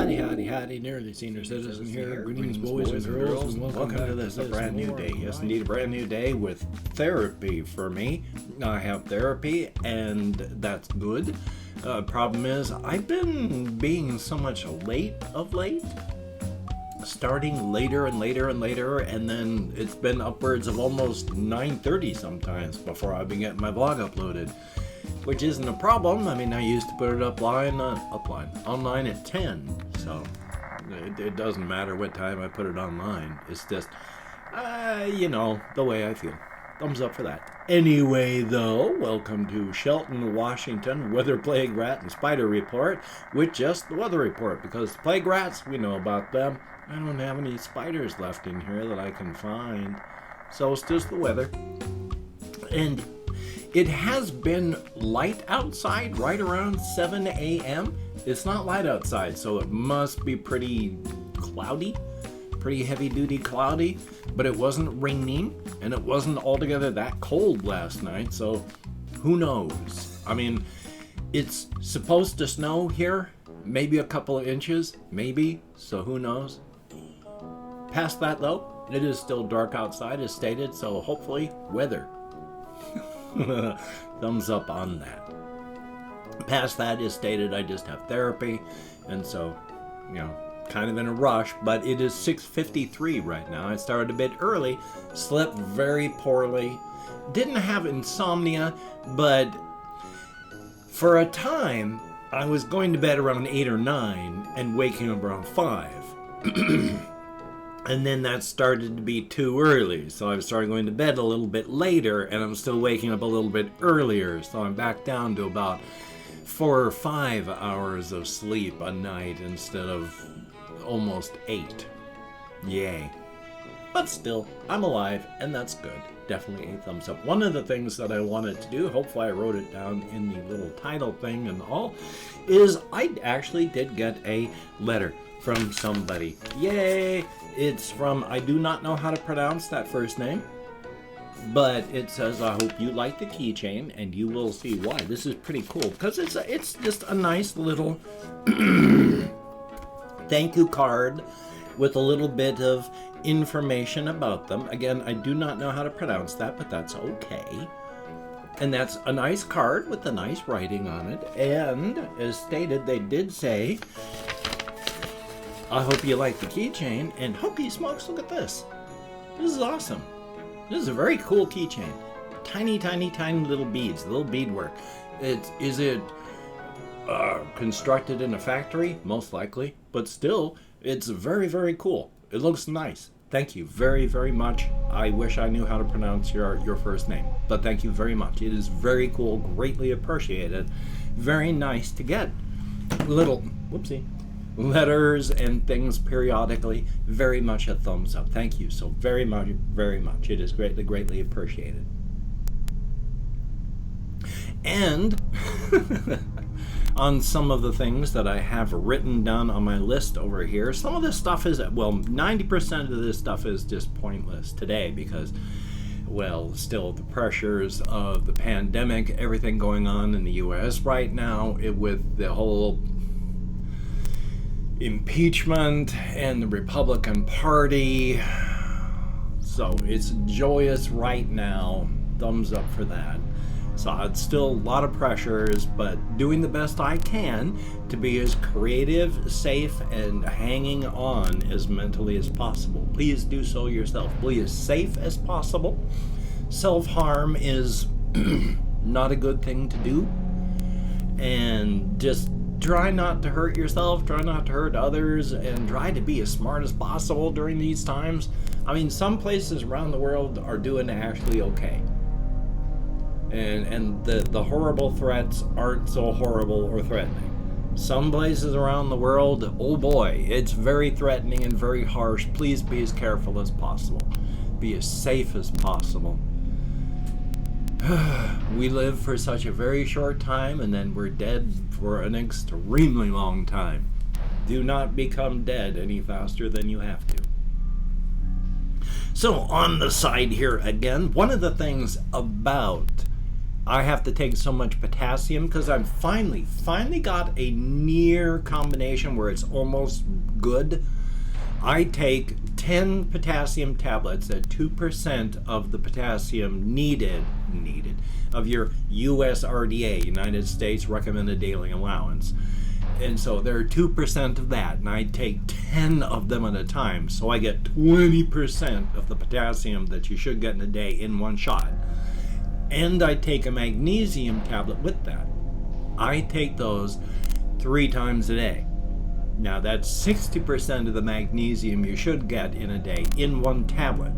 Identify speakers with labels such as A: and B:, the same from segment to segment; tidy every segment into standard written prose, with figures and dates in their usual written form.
A: Howdy, nearly senior citizen here. Greetings, boys and girls, and welcome to this brand new day. Yes, indeed, a brand new day with therapy for me. I have therapy, and that's good. Problem is, I've been being so much late of late. Starting later and later and later, and then it's been upwards of almost 9:30 sometimes before I've been getting my vlog uploaded. Which isn't a problem. I mean, I used to put it online at 10, so it doesn't matter what time I put it online. It's just, the way I feel. Thumbs up for that. Anyway, though, welcome to Shelton, Washington, Weather, Plague, Rat, and Spider Report, with just the weather report, because the plague rats, we know about them. I don't have any spiders left in here that I can find, so it's just the weather. And it has been light outside right around 7 a.m. It's not light outside, so it must be pretty cloudy, pretty heavy-duty cloudy, but it wasn't raining, and it wasn't altogether that cold last night, so who knows? I mean, it's supposed to snow here, maybe a couple of inches, maybe, so who knows? Past that, though, it is still dark outside, as stated, so hopefully, weather. Thumbs up on that. Past that is stated, I just have therapy, and so, kind of in a rush, but it is 6:53 right now. I started a bit early, slept very poorly, didn't have insomnia, but for a time, I was going to bed around 8 or 9 and waking up around 5. And then that started to be too early, so I started going to bed a little bit later, and I'm still waking up a little bit earlier, so I'm back down to about 4 or 5 hours of sleep a night instead of almost 8. Yay. But still, I'm alive, and that's good. Definitely a thumbs up. One of the things that I wanted to do, hopefully I wrote it down in the little title thing and all, is I actually did get a letter from somebody. Yay! It's from, I do not know how to pronounce that first name, but it says, I hope you like the keychain, and you will see why. This is pretty cool, because it's just a nice little thank you card with a little bit of information about them. Again, I do not know how to pronounce that, but that's okay. And that's a nice card with a nice writing on it, and as stated, they did say, I hope you like the keychain, and holy smokes, look at this. This is awesome. This is a very cool keychain. Tiny, tiny, tiny little beads, little beadwork. Is it constructed in a factory? Most likely, but still, it's very, very cool. It looks nice. Thank you very, very much. I wish I knew how to pronounce your first name, but thank you very much. It is very cool, greatly appreciated. Very nice to get little, letters and things periodically. Very much a thumbs up. Thank you so very much, very much. It is greatly, greatly appreciated. And on some of the things that I have written down on my list over here, some of this stuff is, 90% of this stuff is just pointless today because, still the pressures of the pandemic, everything going on in the U.S. right now, with the whole impeachment and the Republican Party. So it's joyous right now. Thumbs up for that. So it's still a lot of pressures, but doing the best I can to be as creative, safe, and hanging on as mentally as possible. Please do so yourself. Be as safe as possible. Self-harm is not a good thing to do. And just try not to hurt yourself, try not to hurt others, and try to be as smart as possible during these times. I mean, some places around the world are doing actually okay. And the horrible threats aren't so horrible or threatening. Some places around the world, oh boy, it's very threatening and very harsh. Please be as careful as possible. Be as safe as possible. We live for such a very short time, and then we're dead for an extremely long time. Do not become dead any faster than you have to. So on the side here again, one of the things about I have to take so much potassium because I've finally got a near combination where it's almost good. I take 10 potassium tablets at 2% of the potassium needed of your USRDA, United States Recommended Daily Allowance. And so there are 2% of that, and I take 10 of them at a time. So I get 20% of the potassium that you should get in a day in one shot. And I take a magnesium tablet with that. I take those 3 times a day. Now that's 60% of the magnesium you should get in a day in one tablet.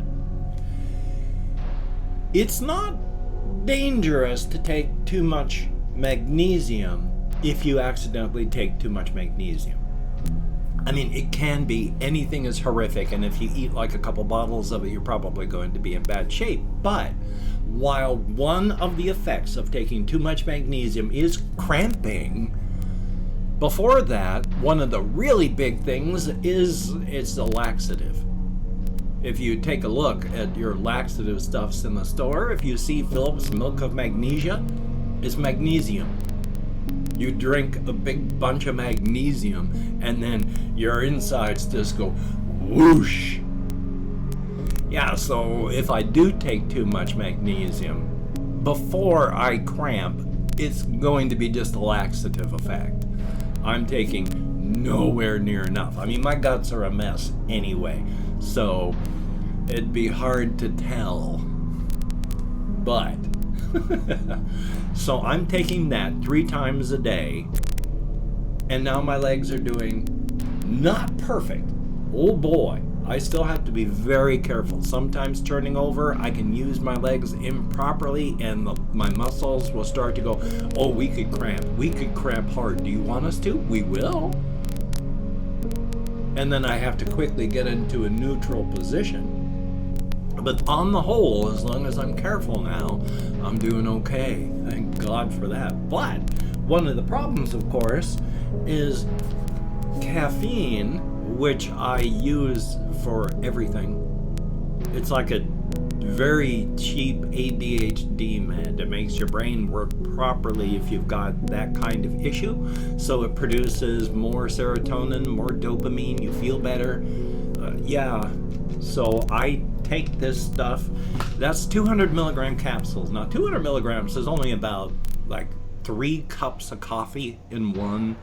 A: It's not dangerous to take too much magnesium if you accidentally take too much magnesium. I mean, it can be. Anything is horrific, and if you eat like a couple bottles of it, you're probably going to be in bad shape. But while one of the effects of taking too much magnesium is cramping, before that, one of the really big things is it's a laxative. If you take a look at your laxative stuffs in the store, if you see Phillips Milk of Magnesia, it's magnesium. You drink a big bunch of magnesium and then your insides just go whoosh. Yeah, so if I do take too much magnesium, before I cramp, it's going to be just a laxative effect. I'm taking nowhere near enough. I mean, my guts are a mess anyway, so it'd be hard to tell. But, so I'm taking that 3 times a day, and now my legs are doing not perfect. Oh boy, I still have to be very careful. Sometimes turning over, I can use my legs improperly and my muscles will start to go, oh, we could cramp hard. Do you want us to? We will. And then I have to quickly get into a neutral position. But on the whole, as long as I'm careful now, I'm doing okay. Thank God for that. But one of the problems, of course, is caffeine, which I use for everything. It's like a very cheap ADHD med. It makes your brain work properly if you've got that kind of issue. So it produces more serotonin, more dopamine, you feel better. So I take this stuff. That's 200 milligram capsules. Now 200 milligrams is only about like 3 cups of coffee in one.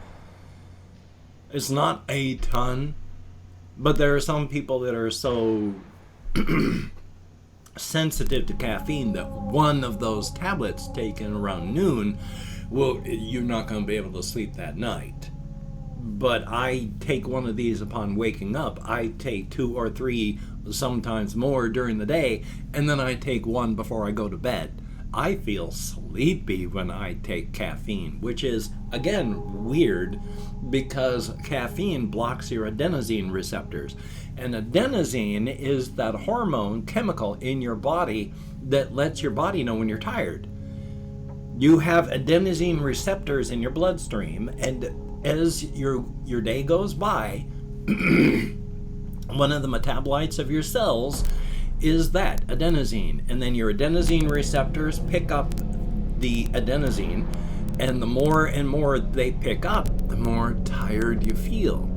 A: It's not a ton, but there are some people that are so sensitive to caffeine that one of those tablets taken around noon, well, you're not going to be able to sleep that night. But I take one of these upon waking up. I take 2 or 3, sometimes more during the day, and then I take one before I go to bed. I feel sleepy when I take caffeine, which is, again, weird because caffeine blocks your adenosine receptors. And adenosine is that hormone chemical in your body that lets your body know when you're tired. You have adenosine receptors in your bloodstream, and as your day goes by, one of the metabolites of your cells is that adenosine, and then your adenosine receptors pick up the adenosine, and the more and more they pick up, the more tired you feel.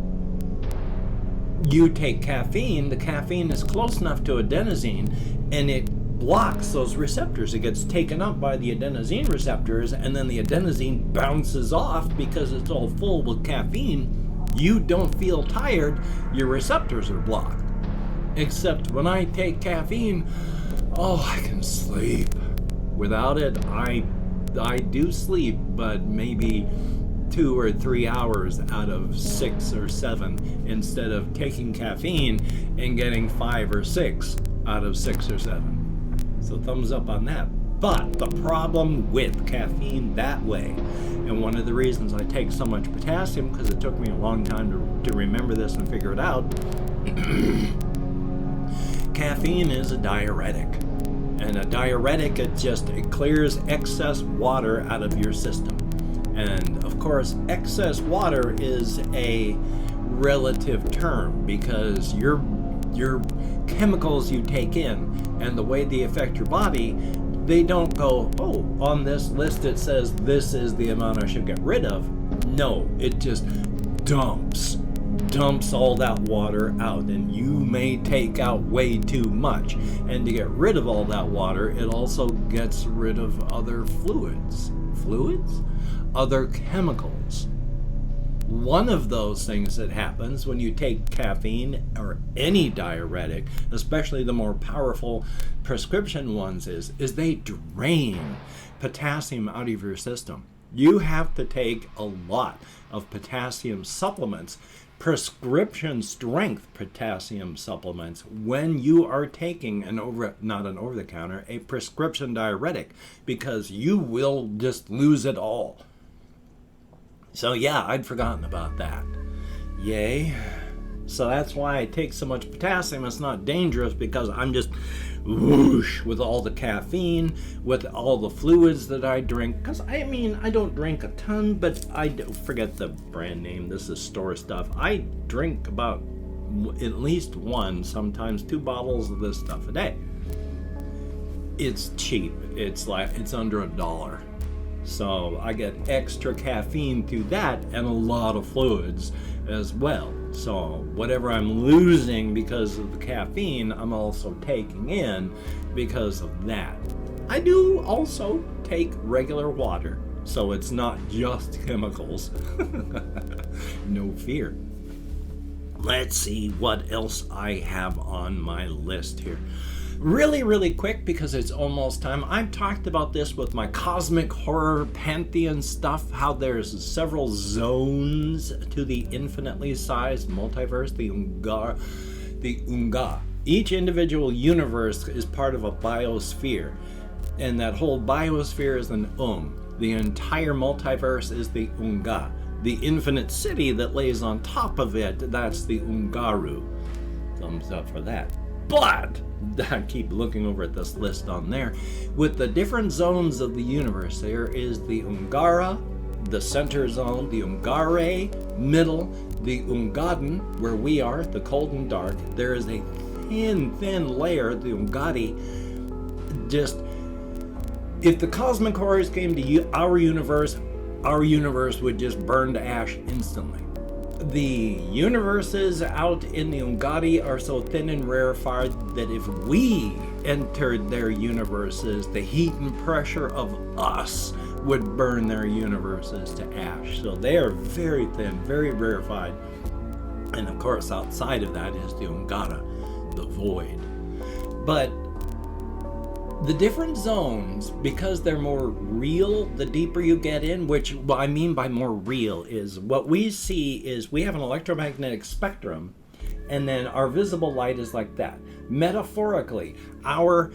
A: You take caffeine, the caffeine is close enough to adenosine, and it blocks those receptors. It gets taken up by the adenosine receptors, and then the adenosine bounces off because it's all full with caffeine. You don't feel tired, your receptors are blocked. Except when I take caffeine, I can sleep. Without it, I do sleep, but maybe 2 or 3 hours out of 6 or 7 instead of taking caffeine and getting 5 or 6 out of 6 or 7. So thumbs up on that. But the problem with caffeine that way, and one of the reasons I take so much potassium, because it took me a long time to remember this and figure it out, caffeine is a diuretic. And a diuretic, it clears excess water out of your system. And of course, excess water is a relative term because your chemicals you take in and the way they affect your body They don't go, oh, on this list it says this is the amount I should get rid of. No, it just dumps all that water out, and you may take out way too much. And to get rid of all that water, it also gets rid of other fluids? Other chemicals. One of those things that happens when you take caffeine or any diuretic, especially the more powerful prescription ones, is they drain potassium out of your system. You have to take a lot of potassium supplements, prescription strength potassium supplements, when you are taking not an over-the-counter, a prescription diuretic, because you will just lose it all. So yeah, I'd forgotten about that. Yay. So that's why I take so much potassium. It's not dangerous, because I'm just whoosh with all the caffeine, with all the fluids that I drink. Because I don't drink a ton, but I forget the brand name. This is store stuff. I drink about at least 1, sometimes 2 bottles of this stuff a day. It's cheap. It's under $1. So I get extra caffeine through that, and a lot of fluids as well. So whatever I'm losing because of the caffeine, I'm also taking in because of that. I do also take regular water, so it's not just chemicals. No fear. Let's see what else I have on my list here. Really, really quick, because it's almost time. I've talked about this with my cosmic horror pantheon stuff, how there's several zones to the infinitely sized multiverse, the Unga. Each individual universe is part of a biosphere, and that whole biosphere is an The entire multiverse is the Unga. The infinite city that lays on top of it, that's the Ungaru. Thumbs up for that. But I keep looking over at this list on there. With the different zones of the universe, there is the Ungara, the center zone, the Ungare, middle, the Ungaden, where we are, the cold and dark. There is a thin layer, the Ungadi. Just, if the cosmic horrors came to our universe would just burn to ash instantly. The universes out in the Ungadi are so thin and rarefied that if we entered their universes, the heat and pressure of us would burn their universes to ash. So they are very thin, very rarefied. And of course, outside of that is the Ungara, the void. But the different zones, because they're more real, the deeper you get in, which what I mean by more real is what we see is we have an electromagnetic spectrum, and then our visible light is like that. Metaphorically, our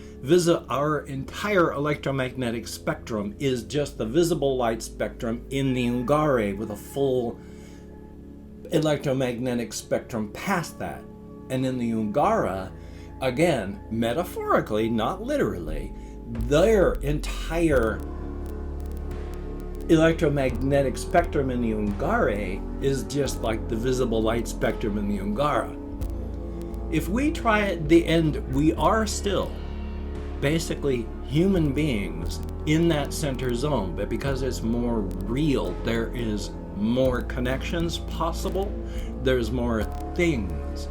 A: entire electromagnetic spectrum is just the visible light spectrum in the Ungare, with a full electromagnetic spectrum past that. And in the Ungara, again, metaphorically, not literally, their entire electromagnetic spectrum in the Ungare is just like the visible light spectrum in the Ungara. If we try at the end, we are still basically human beings in that center zone, but because it's more real, there is more connections possible, there's more things.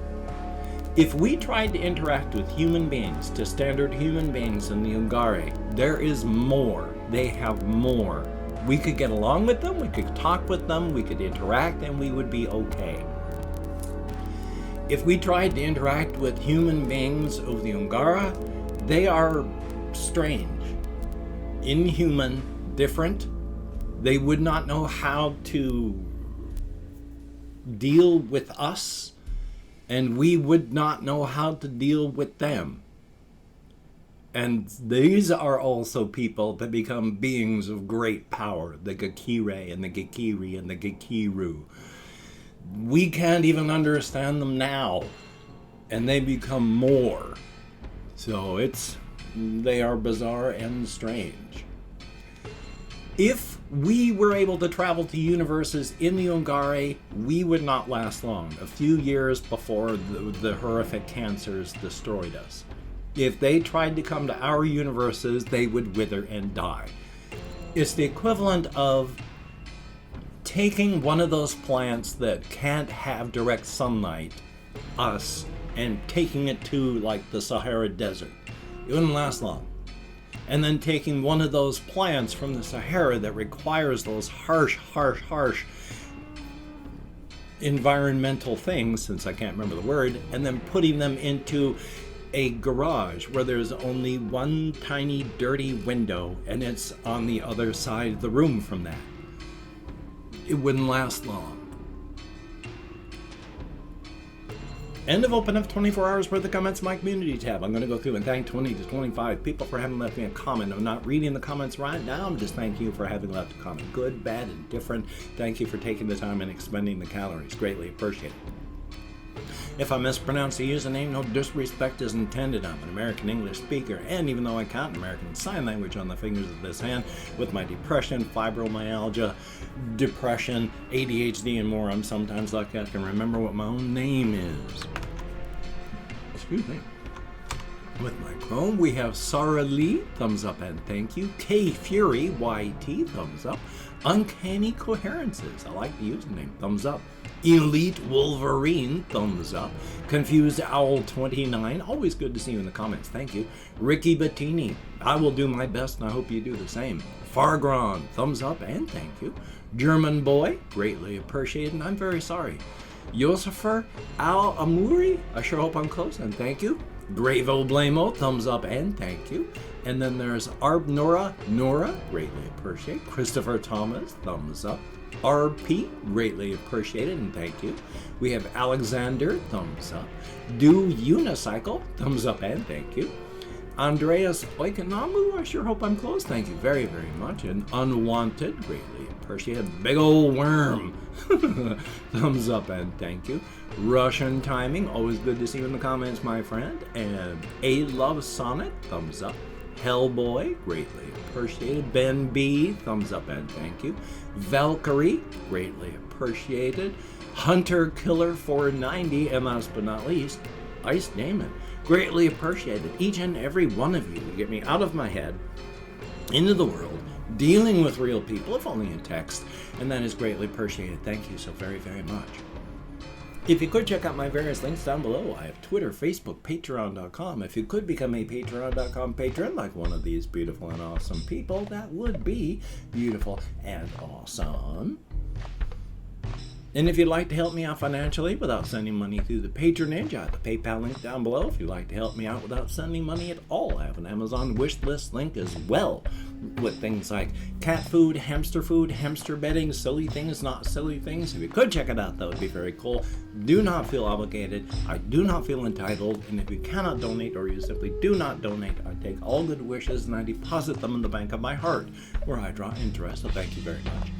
A: If we tried to interact with human beings, to standard human beings in the Ungare, there is more. They have more. We could get along with them, we could talk with them, we could interact, and we would be okay. If we tried to interact with human beings of the Ungara, they are strange, inhuman, different. They would not know how to deal with us, and we would not know how to deal with them. And these are also people that become beings of great power, the Gakire and the Gakiri and the Gakiru. We can't even understand them now, and they become more. So they are bizarre and strange. If we were able to travel to universes in the Ungare, we would not last long. A few years before the horrific cancers destroyed us. If they tried to come to our universes, they would wither and die. It's the equivalent of taking one of those plants that can't have direct sunlight, us, and taking it to like the Sahara Desert. It wouldn't last long. And then taking one of those plants from the Sahara that requires those harsh environmental things, since I can't remember the word, and then putting them into a garage where there's only one tiny dirty window and it's on the other side of the room from that. It wouldn't last long. End of open up 24 hours worth of comments in my community tab. I'm going to go through and thank 20 to 25 people for having left me a comment. I'm not reading the comments right now. I'm just thanking you for having left a comment. Good, bad, and different. Thank you for taking the time and expending the calories. Greatly appreciated. If I mispronounce the username, no disrespect is intended. I'm an American English speaker, and even though I count American Sign Language on the fingers of this hand, with my depression, fibromyalgia, depression, ADHD, and more, I'm sometimes lucky I can remember what my own name is. Excuse me. With my Chrome, we have Sarah Lee, thumbs up and thank you. K Fury, YT, thumbs up. Uncanny Coherences, I like the username, thumbs up. Elite Wolverine, thumbs up. Confused Owl 29, always good to see you in the comments, thank you. Ricky Bettini, I will do my best and I hope you do the same. Fargron, thumbs up and thank you. German Boy, greatly appreciated and I'm very sorry. Yosifer Al Amuri, I sure hope I'm close and thank you. Gravo Blamo, thumbs up and thank you. And then there's Arb Nora, greatly appreciate. Christopher Thomas, thumbs up. RP, greatly appreciated and thank you. We have Alexander, thumbs up. Do Unicycle, thumbs up and thank you. Andreas Oikonamu, I sure hope I'm close, thank you very, very much. And Unwanted, greatly appreciated. Big ol' worm, thumbs up and thank you. Russian Timing, always good to see you in the comments, my friend. And A Love Sonnet, thumbs up. Hellboy, greatly appreciated. Ben B, thumbs up and thank you. Valkyrie, greatly appreciated. Hunter Killer 490, and last but not least, Ice Damon, greatly appreciated. Each and every one of you get me out of my head, into the world, dealing with real people, if only in text, and that is greatly appreciated. Thank you so very, very much. If you could check out my various links down below, I have Twitter, Facebook, Patreon.com. If you could become a Patreon.com patron like one of these beautiful and awesome people, that would be beautiful and awesome. And if you'd like to help me out financially without sending money through the patronage, I have the PayPal link down below. If you'd like to help me out without sending money at all, I have an Amazon wish list link as well, with things like cat food, hamster bedding, silly things, not silly things. If you could check it out, that would be very cool. Do not feel obligated. I do not feel entitled. And if you cannot donate or you simply do not donate, I take all good wishes and I deposit them in the bank of my heart, where I draw interest. So thank you very much.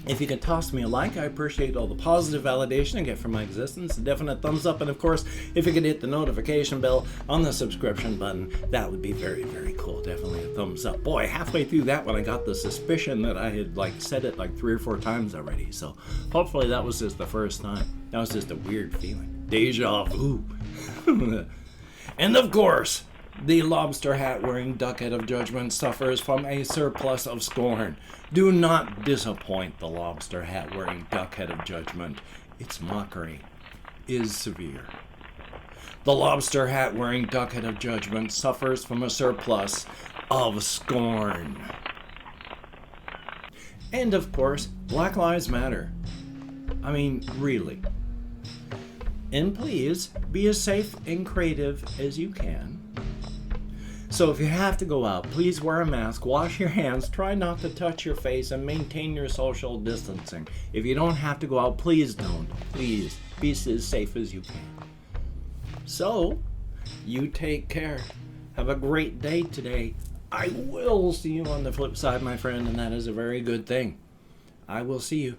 A: If you could toss me a like, I appreciate all the positive validation I get from my existence, a definite thumbs up, and of course, if you could hit the notification bell on the subscription button, that would be very, very cool. Definitely a thumbs up. Boy, halfway through that one, I got the suspicion that I had said it 3 or 4 times already, so hopefully that was just the first time. That was just a weird feeling. Deja vu. And of course, the lobster hat-wearing duckhead of judgment suffers from a surplus of scorn. Do not disappoint the lobster hat-wearing duckhead of judgment. Its mockery is severe. The lobster hat-wearing duckhead of judgment suffers from a surplus of scorn. And of course, Black Lives Matter. I mean, really. And please, be as safe and creative as you can. So if you have to go out, please wear a mask, wash your hands, try not to touch your face, and maintain your social distancing. If you don't have to go out, please don't. Please, be as safe as you can. So, you take care. Have a great day today. I will see you on the flip side, my friend, and that is a very good thing. I will see you.